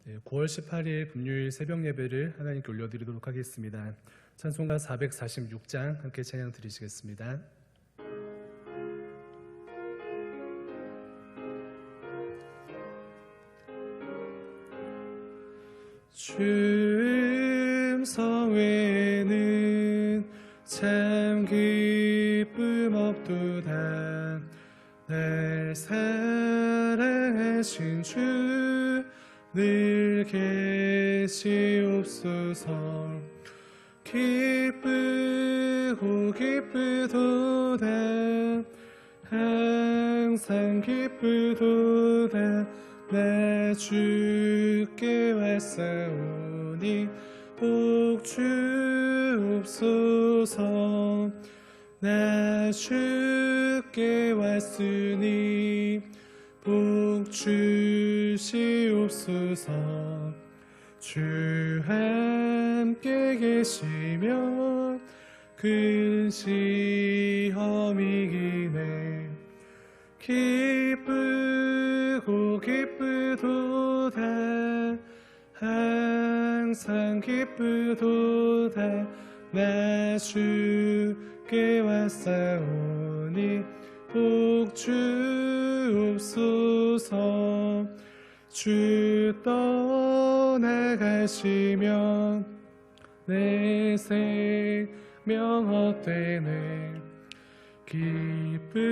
네, 9월 18일 금요일 새벽 예배를 하나님께 올려드리도록 하겠습니다. 찬송가 446장 함께 찬양 드리시겠습니다. 주 음성 외에는 참 기쁨 없도다. 날 사랑하신 주 늘 계시옵소서. 기쁘고 기쁘도다. 항상 기쁘도다. 나 주께 왔사오니 복 주옵소서. 나 주께 왔으니 복 주시옵소서. 주 함께 계시면 큰 시험이 기네. 기쁘고 기쁘도다. 항상 기쁘도다. 나 주께 왔사오니 복 주옵소서. 주 떠나가시면 내 생명 헛되네. 기쁘나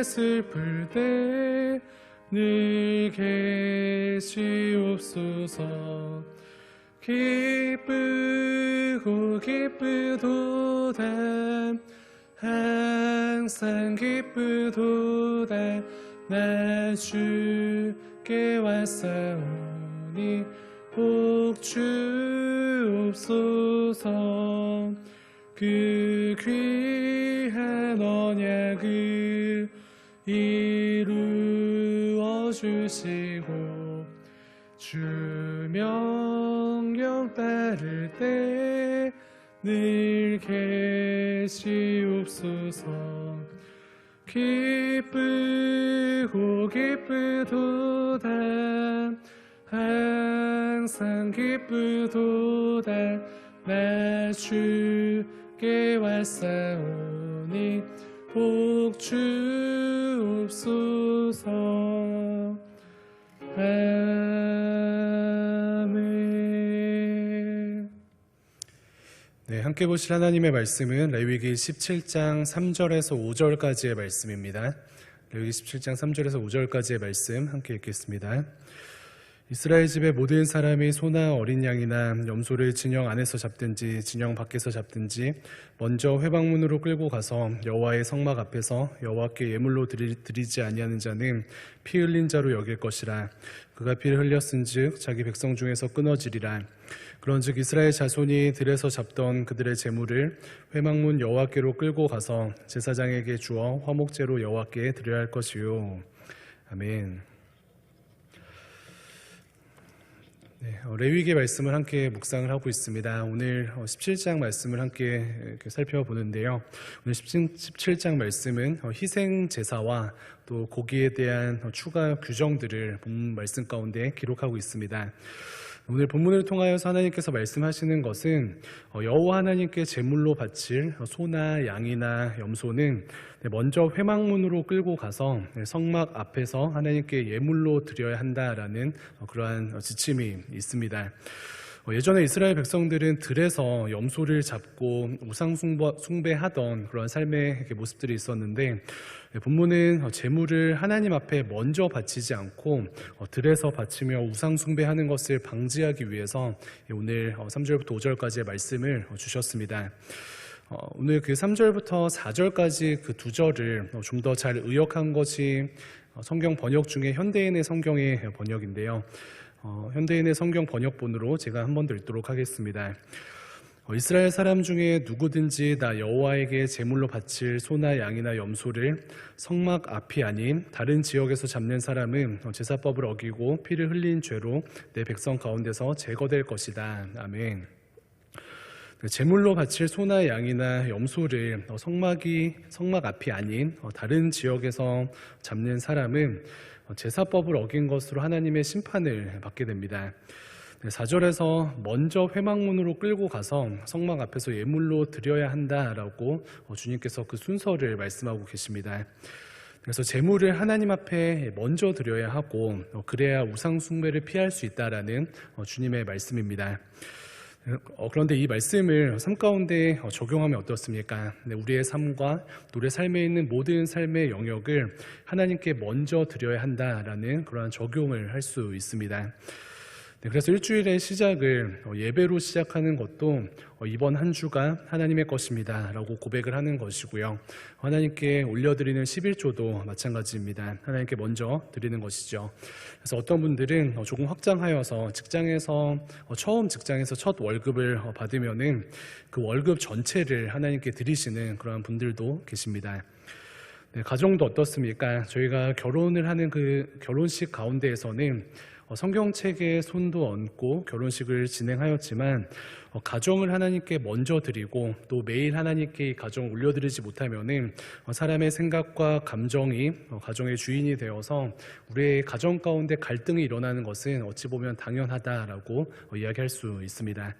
슬플 때 늘 계시옵소서. 기쁘고 기쁘도다. 항상 기쁘도다. 나 주께 왔사오니 복 주옵소서. 그 귀한 언약을 이루어 주시고 주 명령 따를 때 늘 계시옵소서. 기쁘고 기쁘도다. 항상 기쁘도다. 나 주께 왔사오니 복 주옵소서. 아멘. 네, 함께 보실 하나님의 말씀은 레위기 17장 3절에서 5절까지의 말씀입니다. 레위기 17장 3절에서 5절까지의 말씀 함께 읽겠습니다. 이스라엘 집의 모든 사람이 소나 어린 양이나 염소를 진영 안에서 잡든지 진영 밖에서 잡든지 먼저 회방문으로 끌고 가서 여호와의 성막 앞에서 여호와께 예물로 드리지 아니하는 자는 피 흘린 자로 여길 것이라. 그가 피를 흘렸은즉 자기 백성 중에서 끊어지리라. 그런즉 이스라엘 자손이 들에서 잡던 그들의 제물을 회막문 여호와께로 끌고 가서 제사장에게 주어 화목제로 여호와께 드려야 할 것이요. 아멘. 네, 레위기 말씀을 함께 묵상을 하고 있습니다. 오늘 17장 말씀을 함께 이렇게 살펴보는데요. 오늘 17장 말씀은 희생 제사와 또 고기에 대한 추가 규정들을 본문 말씀 가운데 기록하고 있습니다. 오늘 본문을 통하여서 하나님께서 말씀하시는 것은 여호와 하나님께 제물로 바칠 소나 양이나 염소는 먼저 회막문으로 끌고 가서 성막 앞에서 하나님께 예물로 드려야 한다라는 그러한 지침이 있습니다. 예전에 이스라엘 백성들은 들에서 염소를 잡고 우상 숭배하던 그런 삶의 모습들이 있었는데, 본문은 제물을 하나님 앞에 먼저 바치지 않고 들에서 바치며 우상 숭배하는 것을 방지하기 위해서 오늘 3절부터 5절까지의 말씀을 주셨습니다. 오늘 그 3절부터 4절까지 그 두 절을 좀 더 잘 의역한 것이 성경 번역 중에 현대인의 성경의 번역인데요. 현대인의 성경 번역본으로 제가 한 번 더 읽도록 하겠습니다. 이스라엘 사람 중에 누구든지 나 여호와에게 제물로 바칠 소나 양이나 염소를 성막 앞이 아닌 다른 지역에서 잡는 사람은 제사법을 어기고 피를 흘린 죄로 내 백성 가운데서 제거될 것이다. 아멘. 제물로 바칠 소나 양이나 염소를 성막 앞이 아닌 다른 지역에서 잡는 사람은 제사법을 어긴 것으로 하나님의 심판을 받게 됩니다. 4절에서 먼저 회막문으로 끌고 가서 성막 앞에서 예물로 드려야 한다라고 주님께서 그 순서를 말씀하고 계십니다. 그래서 제물을 하나님 앞에 먼저 드려야 하고 그래야 우상 숭배를 피할 수 있다라는 주님의 말씀입니다. 그런데 이 말씀을 삶 가운데 적용하면 어떻습니까? 우리의 삶과 우리의 삶에 있는 모든 삶의 영역을 하나님께 먼저 드려야 한다라는 그러한 적용을 할 수 있습니다. 그래서 일주일의 시작을 예배로 시작하는 것도 이번 한 주가 하나님의 것입니다 라고 고백을 하는 것이고요. 하나님께 올려드리는 11조도 마찬가지입니다. 하나님께 먼저 드리는 것이죠. 그래서 어떤 분들은 조금 확장하여서 처음 직장에서 첫 월급을 받으면은 그 월급 전체를 하나님께 드리시는 그런 분들도 계십니다. 가정도 어떻습니까? 저희가 결혼을 하는 그 결혼식 가운데에서는 성경책에 손도 얹고 결혼식을 진행하였지만 가정을 하나님께 먼저 드리고 또 매일 하나님께 이 가정을 올려드리지 못하면은 사람의 생각과 감정이 가정의 주인이 되어서 우리의 가정 가운데 갈등이 일어나는 것은 어찌 보면 당연하다라고 이야기할 수 있습니다.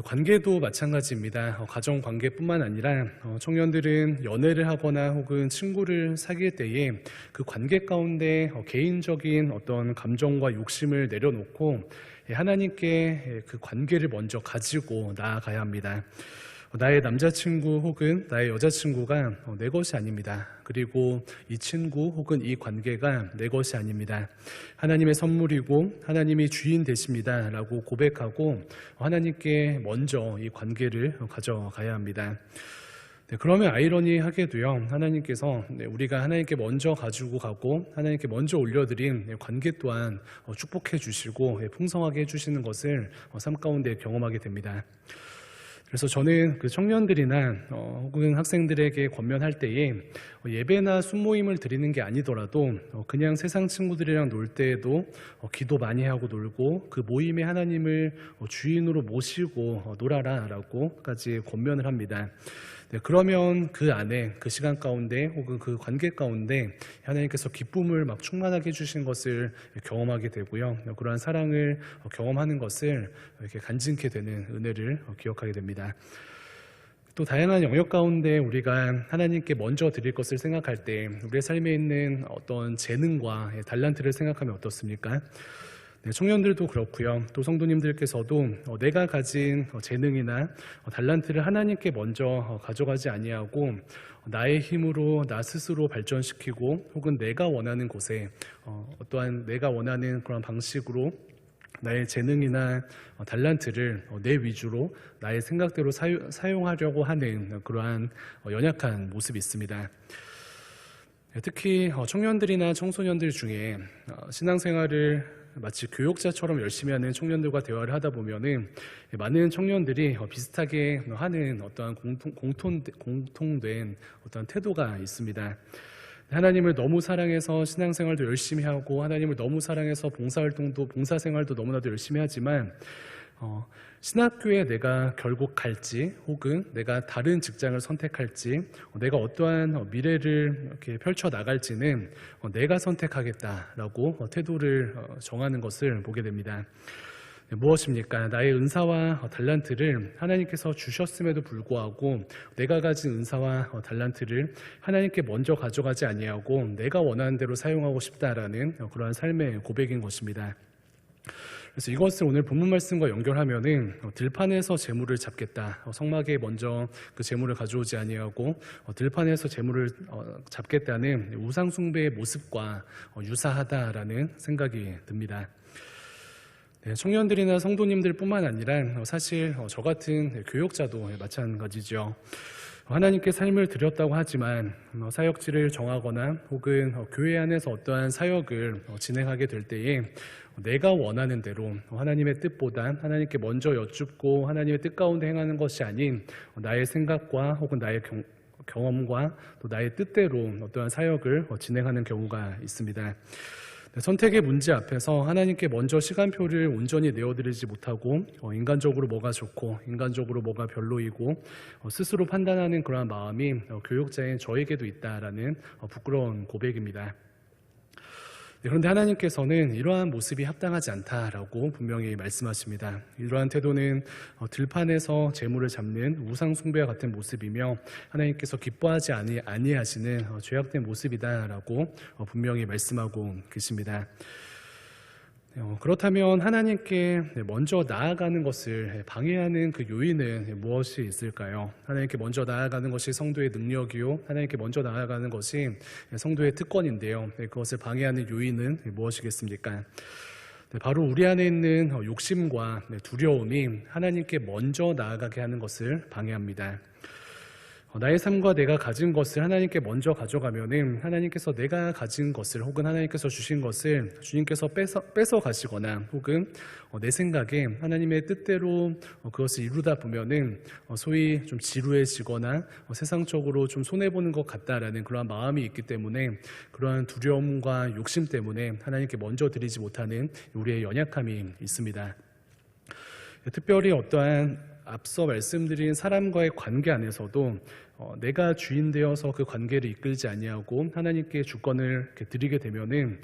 관계도 마찬가지입니다. 가정 관계뿐만 아니라 청년들은 연애를 하거나 혹은 친구를 사귈 때에 그 관계 가운데 개인적인 어떤 감정과 욕심을 내려놓고 하나님께 그 관계를 먼저 가지고 나아가야 합니다. 나의 남자친구 혹은 나의 여자친구가 내 것이 아닙니다. 그리고 이 친구 혹은 이 관계가 내 것이 아닙니다. 하나님의 선물이고 하나님이 주인 되십니다 라고 고백하고 하나님께 먼저 이 관계를 가져가야 합니다. 그러면 아이러니하게도요, 하나님께서 우리가 하나님께 먼저 가지고 가고 하나님께 먼저 올려드린 관계 또한 축복해 주시고 풍성하게 해주시는 것을 삶 가운데 경험하게 됩니다. 그래서 저는 그 청년들이나 혹은 학생들에게 권면할 때에 예배나 순모임을 드리는 게 아니더라도 그냥 세상 친구들이랑 놀 때에도 기도 많이 하고 놀고 그 모임에 하나님을 주인으로 모시고 놀아라라고까지 권면을 합니다. 그러면 그 안에 그 시간 가운데 혹은 그 관계 가운데 하나님께서 기쁨을 막 충만하게 해주신 것을 경험하게 되고요. 그러한 사랑을 경험하는 것을 이렇게 간직게 되는 은혜를 기억하게 됩니다. 또 다양한 영역 가운데 우리가 하나님께 먼저 드릴 것을 생각할 때 우리의 삶에 있는 어떤 재능과 달란트를 생각하면 어떻습니까? 청년들도 그렇고요. 또 성도님들께서도 내가 가진 재능이나 달란트를 하나님께 먼저 가져가지 아니하고 나의 힘으로 나 스스로 발전시키고 혹은 내가 원하는 곳에 어떠한 내가 원하는 그런 방식으로 나의 재능이나 달란트를 내 위주로 나의 생각대로 사용하려고 하는 그러한 연약한 모습이 있습니다. 특히 청년들이나 청소년들 중에 신앙생활을 마치 교역자처럼 열심히 하는 청년들과 대화를 하다 보면은 많은 청년들이 비슷하게 하는 어떠한 공통된 어떠한 태도가 있습니다. 하나님을 너무 사랑해서 신앙생활도 열심히 하고 하나님을 너무 사랑해서 봉사생활도 너무나도 열심히 하지만 신학교에 내가 결국 갈지 혹은 내가 다른 직장을 선택할지 내가 어떠한 미래를 이렇게 펼쳐 나갈지는 내가 선택하겠다라고 태도를 정하는 것을 보게 됩니다. 무엇입니까? 나의 은사와 달란트를 하나님께서 주셨음에도 불구하고 내가 가진 은사와 달란트를 하나님께 먼저 가져가지 아니하고 내가 원하는 대로 사용하고 싶다라는 그러한 삶의 고백인 것입니다. 그래서 이것을 오늘 본문 말씀과 연결하면은 들판에서 재물을 잡겠다. 성막에 먼저 그 재물을 가져오지 아니하고 들판에서 재물을 잡겠다는 우상 숭배의 모습과 유사하다라는 생각이 듭니다. 청년들이나 성도님들뿐만 아니라 사실 저 같은 교역자도 마찬가지죠. 하나님께 삶을 드렸다고 하지만 사역지를 정하거나 혹은 교회 안에서 어떠한 사역을 진행하게 될 때에 내가 원하는 대로 하나님의 뜻보다 하나님께 먼저 여쭙고 하나님의 뜻 가운데 행하는 것이 아닌 나의 생각과 혹은 나의 경험과 또 나의 뜻대로 어떠한 사역을 진행하는 경우가 있습니다. 선택의 문제 앞에서 하나님께 먼저 시간표를 온전히 내어드리지 못하고 인간적으로 뭐가 좋고 인간적으로 뭐가 별로이고 스스로 판단하는 그러한 마음이 교육자인 저에게도 있다라는 부끄러운 고백입니다. 그런데 하나님께서는 이러한 모습이 합당하지 않다라고 분명히 말씀하십니다. 이러한 태도는 들판에서 재물을 잡는 우상 숭배와 같은 모습이며 하나님께서 기뻐하지 아니하시는 죄악된 모습이다라고 분명히 말씀하고 계십니다. 그렇다면 하나님께 먼저 나아가는 것을 방해하는 그 요인은 무엇이 있을까요? 하나님께 먼저 나아가는 것이 성도의 능력이요, 하나님께 먼저 나아가는 것이 성도의 특권인데요. 그것을 방해하는 요인은 무엇이겠습니까? 바로 우리 안에 있는 욕심과 두려움이 하나님께 먼저 나아가게 하는 것을 방해합니다. 나의 삶과 내가 가진 것을 하나님께 먼저 가져가면은 하나님께서 내가 가진 것을 혹은 하나님께서 주신 것을 주님께서 뺏어 가시거나 혹은 내 생각에 하나님의 뜻대로 그것을 이루다 보면은 소위 좀 지루해지거나 세상적으로 좀 손해보는 것 같다라는 그러한 마음이 있기 때문에 그러한 두려움과 욕심 때문에 하나님께 먼저 드리지 못하는 우리의 연약함이 있습니다. 특별히 어떠한 앞서 말씀드린 사람과의 관계 안에서도 내가 주인 되어서 그 관계를 이끌지 아니하고 하나님께 주권을 드리게 되면은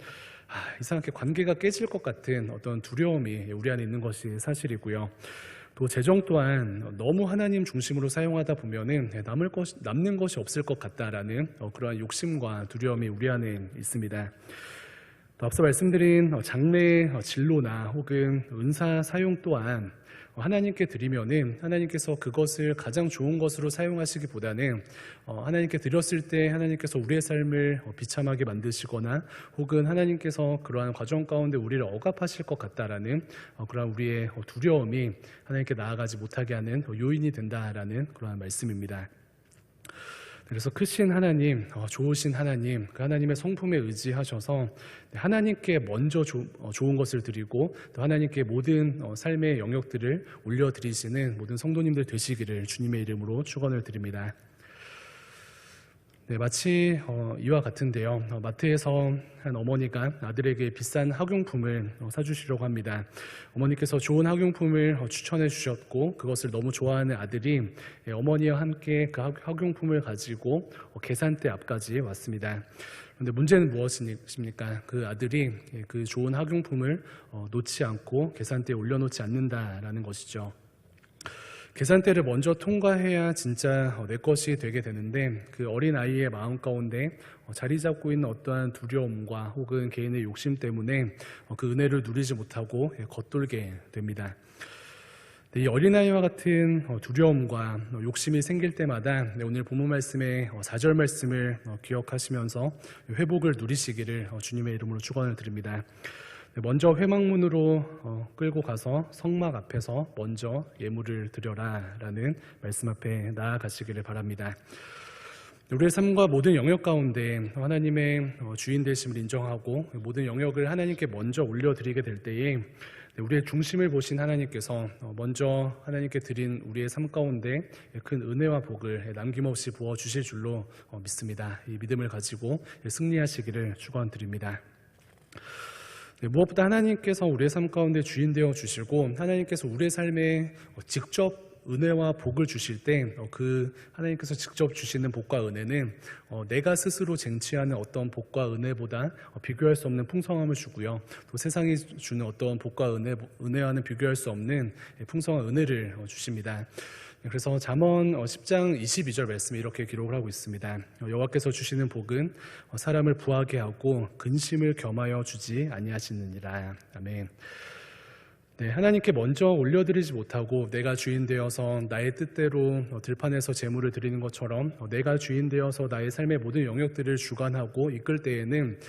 이상하게 관계가 깨질 것 같은 어떤 두려움이 우리 안에 있는 것이 사실이고요. 또 재정 또한 너무 하나님 중심으로 사용하다 보면은 남는 것이 없을 것 같다라는 그러한 욕심과 두려움이 우리 안에 있습니다. 또 앞서 말씀드린 장래 진로나 혹은 은사 사용 또한 하나님께 드리면은 하나님께서 그것을 가장 좋은 것으로 사용하시기보다는 하나님께 드렸을 때 하나님께서 우리의 삶을 비참하게 만드시거나 혹은 하나님께서 그러한 과정 가운데 우리를 억압하실 것 같다라는 그러한 우리의 두려움이 하나님께 나아가지 못하게 하는 요인이 된다라는 그러한 말씀입니다. 그래서 크신 하나님, 좋으신 하나님, 그 하나님의 성품에 의지하셔서 하나님께 먼저 좋은 것을 드리고 또 하나님께 모든 삶의 영역들을 올려드리시는 모든 성도님들 되시기를 주님의 이름으로 축원을 드립니다. 마치 이와 같은데요. 마트에서 한 어머니가 아들에게 비싼 학용품을 사주시려고 합니다. 어머니께서 좋은 학용품을 추천해 주셨고 그것을 너무 좋아하는 아들이 어머니와 함께 그 학용품을 가지고 계산대 앞까지 왔습니다. 그런데 문제는 무엇입니까? 그 아들이 그 좋은 학용품을 놓지 않고 계산대에 올려놓지 않는다라는 것이죠. 계산대를 먼저 통과해야 진짜 내 것이 되게 되는데 그 어린 아이의 마음 가운데 자리 잡고 있는 어떠한 두려움과 혹은 개인의 욕심 때문에 그 은혜를 누리지 못하고 겉돌게 됩니다. 이 어린아이와 같은 두려움과 욕심이 생길 때마다 오늘 본문 말씀의 4절 말씀을 기억하시면서 회복을 누리시기를 주님의 이름으로 축원을 드립니다. 먼저 회막문으로 끌고 가서 성막 앞에서 먼저 예물을 드려라 라는 말씀 앞에 나아가시기를 바랍니다. 우리의 삶과 모든 영역 가운데 하나님의 주인 되심을 인정하고 모든 영역을 하나님께 먼저 올려드리게 될 때에 우리의 중심을 보신 하나님께서 먼저 하나님께 드린 우리의 삶 가운데 큰 은혜와 복을 남김없이 부어주실 줄로 믿습니다. 이 믿음을 가지고 승리하시기를 축원드립니다. 무엇보다 하나님께서 우리의 삶 가운데 주인 되어 주시고 하나님께서 우리의 삶에 직접 은혜와 복을 주실 때 그 하나님께서 직접 주시는 복과 은혜는 내가 스스로 쟁취하는 어떤 복과 은혜보다 비교할 수 없는 풍성함을 주고요. 또 세상이 주는 어떤 복과 은혜와는 비교할 수 없는 풍성한 은혜를 주십니다. 그래서 잠언 10장 22절 말씀에 이렇게 기록을 하고 있습니다. 여호와께서 주시는 복은 사람을 부하게 하고 근심을 겸하여 주지 아니하시느니라. 아멘. 하나님께 먼저 올려드리지 못하고 내가 주인 되어서 나의 뜻대로 들판에서 제물을 드리는 것처럼 내가 주인 되어서 나의 삶의 모든 영역들을 주관하고 이끌 때에는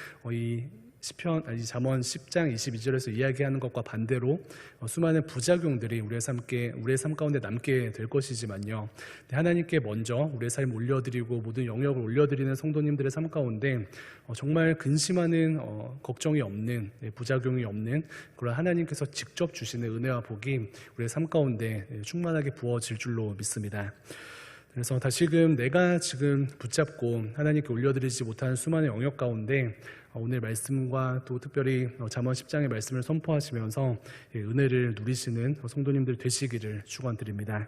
잠언 10장 22절에서 이야기하는 것과 반대로 수많은 부작용들이 우리의 삶 가운데 남게 될 것이지만요. 하나님께 먼저 우리의 삶 올려드리고 모든 영역을 올려드리는 성도님들의 삶 가운데 정말 근심하는 걱정이 없는 부작용이 없는 그런 하나님께서 직접 주시는 은혜와 복이 우리의 삶 가운데 충만하게 부어질 줄로 믿습니다. 그래서 다시금 내가 지금 붙잡고 하나님께 올려드리지 못하는 수많은 영역 가운데 오늘 말씀과 또 특별히 잠언 10장의 말씀을 선포하시면서 은혜를 누리시는 성도님들 되시기를 축원드립니다.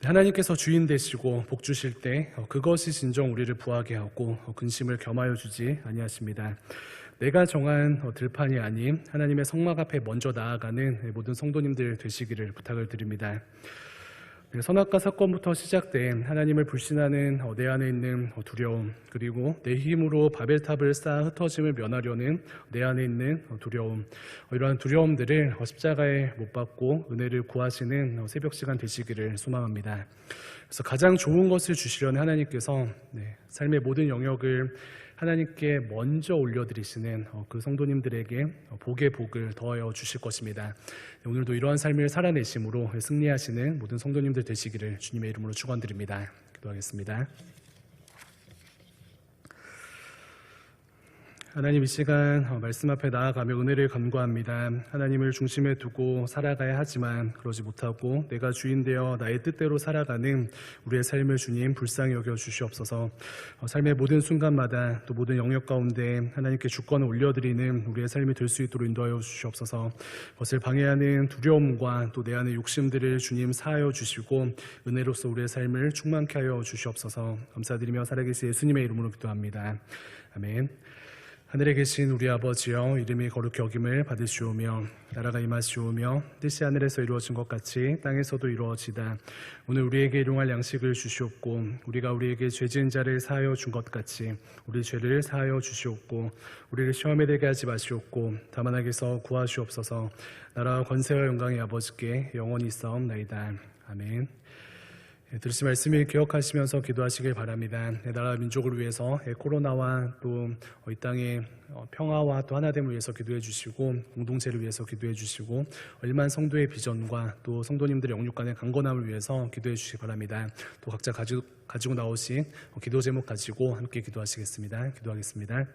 하나님께서 주인 되시고 복 주실 때 그것이 진정 우리를 부하게 하고 근심을 겸하여 주지 아니하십니다. 내가 정한 들판이 아닌 하나님의 성막 앞에 먼저 나아가는 모든 성도님들 되시기를 부탁을 드립니다. 선악과 사건부터 시작된 하나님을 불신하는 내 안에 있는 두려움, 그리고 내 힘으로 바벨탑을 쌓아 흩어짐을 면하려는 내 안에 있는 두려움, 이러한 두려움들을 십자가에 못 박고 은혜를 구하시는 새벽 시간 되시기를 소망합니다. 그래서 가장 좋은 것을 주시려는 하나님께서 삶의 모든 영역을 하나님께 먼저 올려드리시는 그 성도님들에게 복의 복을 더하여 주실 것입니다. 오늘도 이러한 삶을 살아내심으로 승리하시는 모든 성도님들 되시기를 주님의 이름으로 축원드립니다. 기도하겠습니다. 하나님, 이 시간 말씀 앞에 나아가며 은혜를 간구합니다. 하나님을 중심에 두고 살아가야 하지만 그러지 못하고 내가 주인 되어 나의 뜻대로 살아가는 우리의 삶을 주님 불쌍히 여겨 주시옵소서. 삶의 모든 순간마다 또 모든 영역 가운데 하나님께 주권을 올려드리는 우리의 삶이 될 수 있도록 인도하여 주시옵소서. 그것을 방해하는 두려움과 또 내 안의 욕심들을 주님 사하여 주시고 은혜로서 우리의 삶을 충만케 하여 주시옵소서. 감사드리며 살아계신 예수님의 이름으로 기도합니다. 아멘. 하늘에 계신 우리 아버지여, 이름이 거룩히 여김을 받으시오며 나라가 임하시오며 뜻이 하늘에서 이루어진 것 같이 땅에서도 이루어지다. 오늘 우리에게 일용할 양식을 주시옵고 우리가 우리에게 죄 지은 자를 사하여 준 것 같이 우리 죄를 사하여 주시옵고 우리를 시험에 들게 하지 마시옵고 다만 악에서 구하시옵소서. 나라와 권세와 영광의 아버지께 영원히 있사옵나이다. 아멘. 들으신 말씀을 기억하시면서 기도하시길 바랍니다. 나라 민족을 위해서 코로나와 또 이 땅의 평화와 또 하나됨을 위해서 기도해 주시고 공동체를 위해서 기도해 주시고 1만 성도의 비전과 또 성도님들의 영육 간의 강건함을 위해서 기도해 주시기 바랍니다. 또 각자 가지고 나오신 기도 제목 가지고 함께 기도하시겠습니다. 기도하겠습니다.